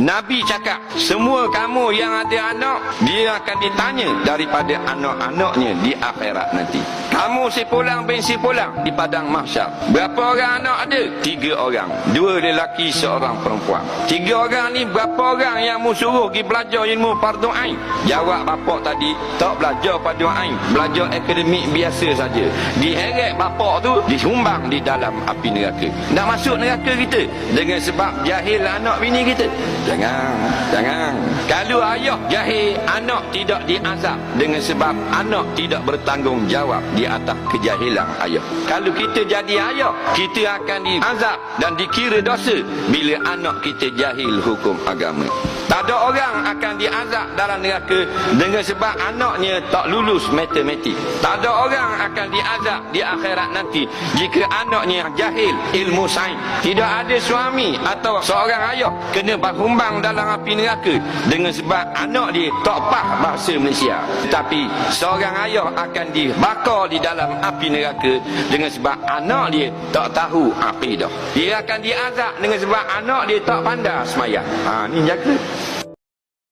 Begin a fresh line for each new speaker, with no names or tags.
Nabi cakap, semua kamu yang ada anak, dia akan ditanya daripada anak-anaknya di akhirat nanti. Kamu si pulang bin si pulang di padang mahsyar, berapa orang anak ada? 3 orang, 2 lelaki, 1 perempuan. 3 orang ni berapa orang yang mu suruh pergi belajar ilmu fardu ain? Jawab bapak tadi, tak belajar fardu ain, belajar akademik biasa saja. Diheret bapak tu disumbang di dalam api neraka. Nak masuk neraka kita dengan sebab jahil anak bini kita? Jangan. Kalau ayah jahil, anak tidak diazab dengan sebab anak tidak bertanggungjawab di atas kejahilan ayah. Kalau kita jadi ayah, kita akan diazab dan dikira dosa bila anak kita jahil hukum agama. Tak ada orang akan diazab dalam neraka dengan sebab anaknya tak lulus matematik. Tak ada orang akan diazab di akhirat nanti jika anaknya jahil ilmu sains. Tidak ada suami atau seorang ayah kena berhumbang dalam api neraka dengan sebab anak dia tak faham bahasa Malaysia. Tapi seorang ayah akan dibakar di dalam api neraka dengan sebab anak dia tak tahu akidah. Dia akan diazab dengan sebab anak dia tak pandai sembahyang. Ni jaga.